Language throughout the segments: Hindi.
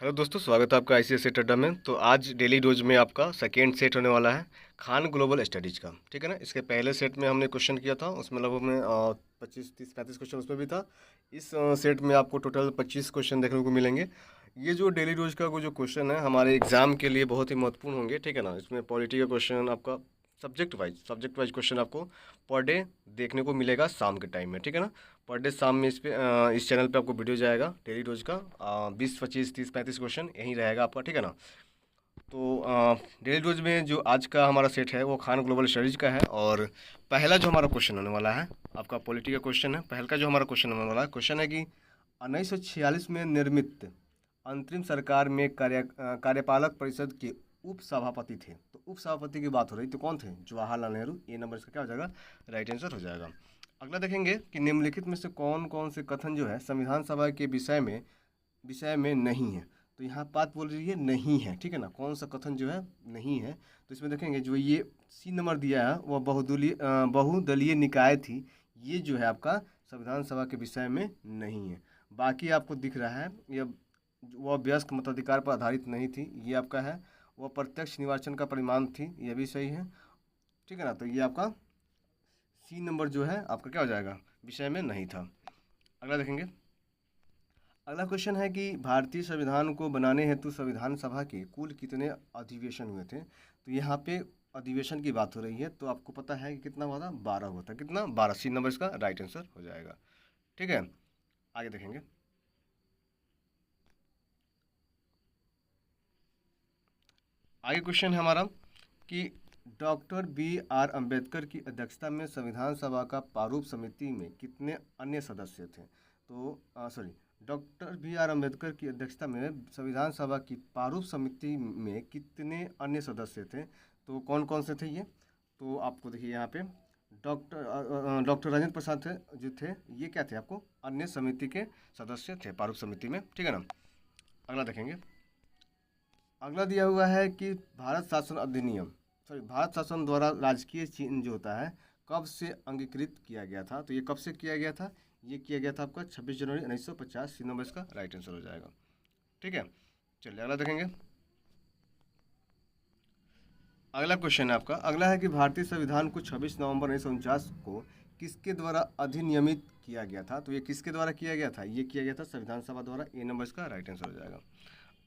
हेलो दोस्तों, स्वागत है आपका ICSE अड्डा में। तो आज डेली डोज में आपका सेकेंड सेट होने वाला है खान ग्लोबल स्टडीज का। ठीक है ना। इसके पहले सेट में हमने क्वेश्चन किया था, उसमें लगभग में 25 30 35 क्वेश्चन उसमें भी था। इस सेट में आपको टोटल 25 क्वेश्चन देखने को मिलेंगे। ये जो डेली डोज का जो क्वेश्चन है हमारे एग्जाम के लिए बहुत ही महत्वपूर्ण होंगे। ठीक है ना। इसमें पॉलिटी का क्वेश्चन आपका सब्जेक्ट वाइज क्वेश्चन आपको पर डे देखने को मिलेगा शाम के टाइम में। ठीक है ना। पर डे शाम में इस चैनल पे आपको वीडियो जाएगा डेली रोज का 20 25 30 35 क्वेश्चन यहीं रहेगा आपका। ठीक है ना। तो डेली रोज में जो आज का हमारा सेट है वो खान ग्लोबल स्टडीज का है। और पहला जो हमारा क्वेश्चन होने वाला है आपका पॉलिटी का क्वेश्चन है। पहला का जो हमारा क्वेश्चन होने वाला है क्वेश्चन है कि 1946 में निर्मित अंतरिम सरकार में कार्यपालक परिषद के उप सभापति थे। तो उप सभापति की बात हो रही तो कौन थे? जवाहरलाल नेहरू। ये नंबर इसका क्या हो जाएगा? राइट आंसर हो जाएगा। अगला देखेंगे कि निम्नलिखित में से कौन कौन से कथन जो है संविधान सभा के विषय में नहीं है। तो यहाँ बात बोल रही है नहीं है। ठीक है ना। कौन सा कथन जो है नहीं है, तो इसमें देखेंगे जो ये सी नंबर दिया है वह बहुदलीय निकाय थी। ये जो है आपका संविधान सभा के विषय में नहीं है। बाकी आपको दिख रहा है यह वह वयस्क मताधिकार पर आधारित नहीं थी, ये आपका है। वह प्रत्यक्ष निर्वाचन का परिणाम थी, यह भी सही है। ठीक है ना। तो ये आपका सी नंबर जो है आपका क्या हो जाएगा? विषय में नहीं था। अगला देखेंगे। अगला क्वेश्चन है कि भारतीय संविधान को बनाने हेतु संविधान सभा के कुल कितने अधिवेशन हुए थे। तो यहाँ पे अधिवेशन की बात हो रही है, तो आपको पता है कि कितना हुआ था? 12 हुआ था। कितना? 12। सी नंबर इसका राइट आंसर हो जाएगा। ठीक है। आगे देखेंगे। आगे क्वेश्चन है हमारा कि डॉक्टर B.R. अम्बेडकर की अध्यक्षता में संविधान सभा का प्रारूप समिति में कितने अन्य सदस्य थे। तो सॉरी, डॉक्टर B.R. अम्बेडकर की अध्यक्षता में संविधान सभा की प्रारूप समिति में कितने अन्य सदस्य थे। तो कौन कौन से थे ये? तो आपको देखिए यहाँ पे डॉक्टर राजेंद्र प्रसाद थे जो थे, ये क्या थे? आपको अन्य समिति के सदस्य थे प्रारूप समिति में। ठीक है ना। अगला देखेंगे। अगला दिया हुआ है कि भारत शासन द्वारा राजकीय चिन्ह जो होता है कब से अंगीकृत किया गया था। तो ये कब से किया गया था? ये किया गया था आपका 26 जनवरी 1950। सी नंबर इसका राइट आंसर हो जाएगा। ठीक है। चलिए अगला देखेंगे। अगला क्वेश्चन है आपका, अगला है कि भारतीय संविधान को 26 नवंबर 1949 को किसके द्वारा अधिनियमित किया गया था। तो ये किसके द्वारा किया गया था? ये किया गया था संविधान सभा द्वारा। ए नंबर इसका राइट आंसर हो जाएगा।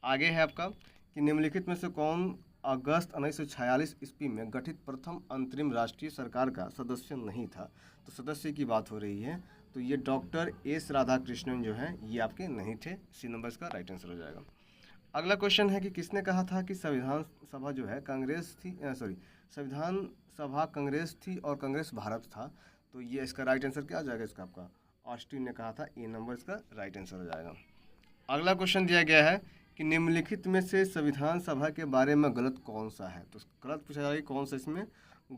आगे है आपका कि निम्नलिखित में से कौन अगस्त 1946 ईस्वी में गठित प्रथम अंतरिम राष्ट्रीय सरकार का सदस्य नहीं था। तो सदस्य की बात हो रही है, तो ये डॉक्टर एस राधाकृष्णन जो है ये आपके नहीं थे। सी नंबर इसका राइट आंसर हो जाएगा। अगला क्वेश्चन है कि किसने कहा था कि संविधान सभा जो है कांग्रेस थी, संविधान सभा कांग्रेस थी और कांग्रेस भारत था। तो ये इसका राइट आंसर क्या आ जाएगा? इसका आपका ऑस्टिन ने कहा था। ए नंबर इसका राइट आंसर हो जाएगा। अगला क्वेश्चन दिया गया है कि निम्नलिखित में से संविधान सभा के बारे में गलत कौन सा है। तो गलत पूछा जा रहा है कौन सा इसमें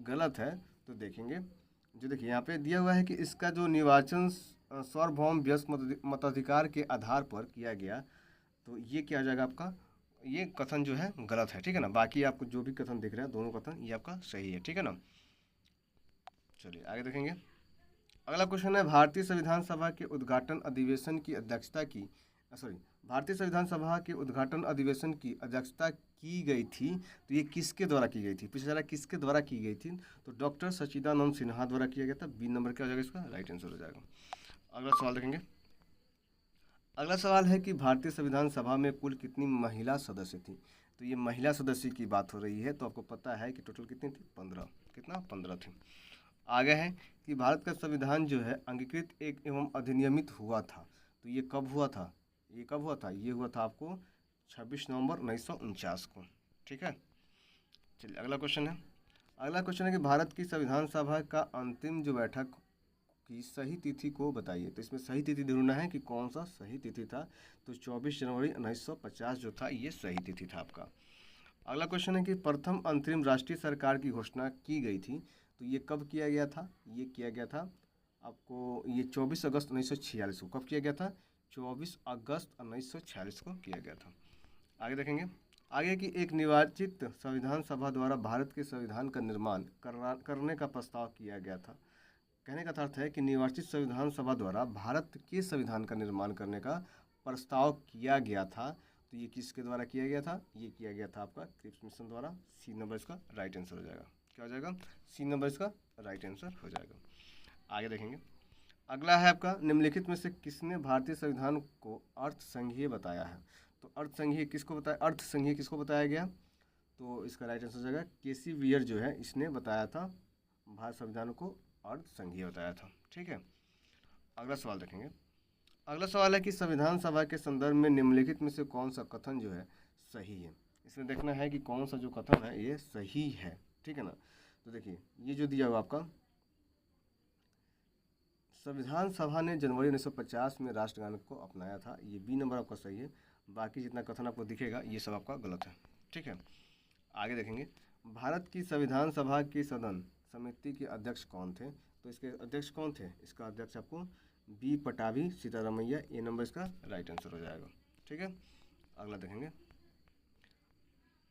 गलत है। तो देखेंगे, जो देखिए यहाँ पे दिया हुआ है कि इसका जो निर्वाचन सार्वभौम वयस्क मताधिकार के आधार पर किया गया। तो ये क्या आ जाएगा आपका? ये कथन जो है गलत है। ठीक है ना। बाकी आपको जो भी कथन दिख रहा है दोनों कथन ये आपका सही है। ठीक है ना। चलिए आगे देखेंगे। अगला क्वेश्चन है भारतीय संविधान सभा के उद्घाटन अधिवेशन की अध्यक्षता की सॉरी भारतीय संविधान सभा के उद्घाटन अधिवेशन की अध्यक्षता की गई थी। तो ये किसके द्वारा की गई थी? पूछा जा रहा है किसके द्वारा की गई थी। तो डॉक्टर सच्चिदानंद सिन्हा द्वारा किया गया था। बी नंबर क्या हो जाएगा? इसका राइट आंसर हो जाएगा। अगला सवाल देखेंगे। अगला सवाल है कि भारतीय संविधान सभा में कुल कितनी महिला सदस्य थी। तो ये महिला सदस्य की बात हो रही है, तो आपको पता है कि टोटल कितनी थी? 15। कितना? 15 थी। आगे है कि भारत का संविधान जो है अंगीकृत एक एवं अधिनियमित हुआ था। तो ये कब हुआ था? ये कब हुआ था? ये हुआ था आपको 26 नवंबर 1949 को। ठीक है। चलिए अगला क्वेश्चन है। अगला क्वेश्चन है कि भारत की संविधान सभा का अंतिम जो बैठक की सही तिथि को बताइए। तो इसमें सही तिथि ढूंढना है कि कौन सा सही तिथि था। तो 24 जनवरी 1950 जो था ये सही तिथि था आपका। अगला क्वेश्चन है कि प्रथम अंतरिम राष्ट्रीय सरकार की घोषणा की गई थी। तो ये कब किया गया था? ये किया गया था आपको ये 24 अगस्त 1946 को। कब किया गया था? 24 अगस्त 1946 को किया गया था। आगे देखेंगे। आगे की एक निर्वाचित संविधान सभा द्वारा भारत के संविधान का निर्माण करने का प्रस्ताव किया गया था। कहने का अर्थ है कि निर्वाचित संविधान सभा द्वारा भारत के संविधान का निर्माण करने का प्रस्ताव किया गया था। तो ये किसके द्वारा किया गया था? ये किया गया था आपका क्रिप्स मिशन द्वारा। सी नंबर इसका राइट आंसर हो जाएगा। क्या हो जाएगा? सी नंबर इसका राइट आंसर हो जाएगा। आगे देखेंगे, अगला है आपका, निम्नलिखित में से किसने भारतीय संविधान को अर्थसंघीय बताया है? तो अर्थसंघीय किसको बताया, अर्थसंघीय किसको बताया गया? तो इसका राइट आंसर हो जाएगा केसी वियर जो है, इसने बताया था भारत संविधान को अर्थसंघीय बताया था। ठीक है, अगला सवाल देखेंगे। अगला सवाल है कि संविधान सभा के संदर्भ में निम्नलिखित में से कौन सा कथन जो है सही है? इसमें देखना है कि कौन सा जो कथन है ये सही है। ठीक है ना? तो देखिए, ये जो दिया हुआ आपका, संविधान सभा ने जनवरी 1950 में राष्ट्रगान को अपनाया था, ये बी नंबर आपका सही है। बाकी जितना कथन आपको दिखेगा ये सब आपका गलत है। ठीक है, आगे देखेंगे, भारत की संविधान सभा की सदन समिति के अध्यक्ष कौन थे? तो इसके अध्यक्ष कौन थे? इसका अध्यक्ष आपको बी पटाभी सीतारामैया, ए नंबर इसका राइट आंसर हो जाएगा। ठीक है, अगला देखेंगे।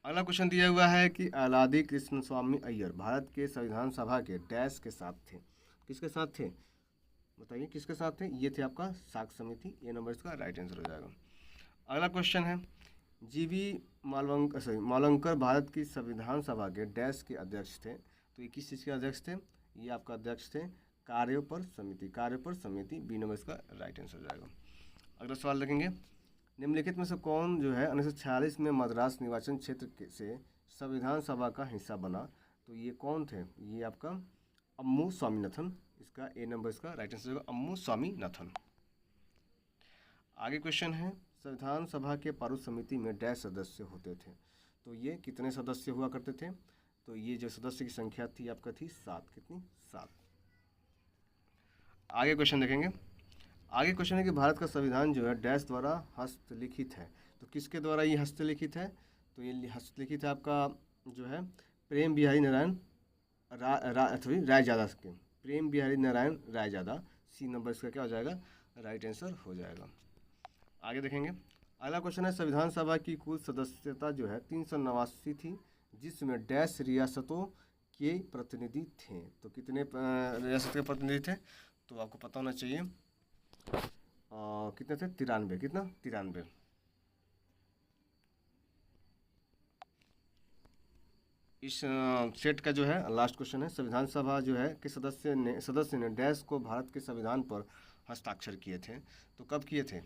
अगला क्वेश्चन दिया हुआ है कि आलादी कृष्ण स्वामी अय्यर भारत के संविधान सभा के डैश के साथ थे। किसके साथ थे? बताइए किसके साथ थे? ये थे आपका साख समिति, ए नंबर इसका राइट आंसर हो जाएगा। अगला क्वेश्चन है, जीवी मालवंकर भारत की संविधान सभा के डैश के अध्यक्ष थे। तो ये किस चीज़ के अध्यक्ष थे? ये आपका अध्यक्ष थे कार्य पर समिति, बी नंबर इसका राइट आंसर हो जाएगा। अगला सवाल देखेंगे, निम्नलिखित में से कौन जो है 1946 में मद्रास निर्वाचन क्षेत्र से संविधान सभा का हिस्सा बना? तो ये कौन थे? ये आपका अम्मू स्वामीनाथन, इसका ए नंबर इसका राइट आंसर होगा अम्मू स्वामीनाथन। आगे क्वेश्चन है, संविधान सभा के पारुल समिति में डैश सदस्य होते थे। तो ये कितने सदस्य हुआ करते थे? तो ये जो सदस्य की संख्या थी आपका थी 7। कितनी? 7। आगे क्वेश्चन देखेंगे। आगे क्वेश्चन है कि भारत का संविधान जो है डैश द्वारा हस्तलिखित है। तो किसके द्वारा ये हस्तलिखित है? तो ये हस्तलिखित है आपका जो है प्रेम बिहारी नारायण रायजादा के, प्रेम बिहारी नारायण रायजादा, सी नंबर इसका क्या हो जाएगा? राइट आंसर हो जाएगा। आगे देखेंगे, अगला क्वेश्चन है, संविधान सभा की कुल सदस्यता जो है 389 थी, जिसमें डैश रियासतों के प्रतिनिधि थे। तो कितने रियासत के प्रतिनिधि थे? तो आपको पता होना चाहिए कितने थे? 93। कितना? 93। इस सेट का जो है लास्ट क्वेश्चन है, संविधान सभा जो है कि सदस्य ने डैश को भारत के संविधान पर हस्ताक्षर किए थे। तो कब किए थे?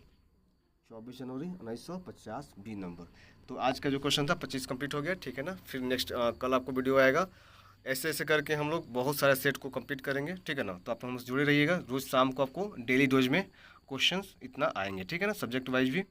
24 जनवरी 1950, बी नंबर। तो आज का जो क्वेश्चन था 25 कंप्लीट हो गया। ठीक है ना? फिर नेक्स्ट कल आपको वीडियो आएगा, ऐसे ऐसे करके हम लोग बहुत सारे सेट को कंप्लीट करेंगे। ठीक है ना? तो आप हमसे जुड़े रहिएगा। रोज़ शाम को आपको डेली डोज में क्वेश्चंस इतना आएंगे। ठीक है ना? सब्जेक्ट वाइज भी।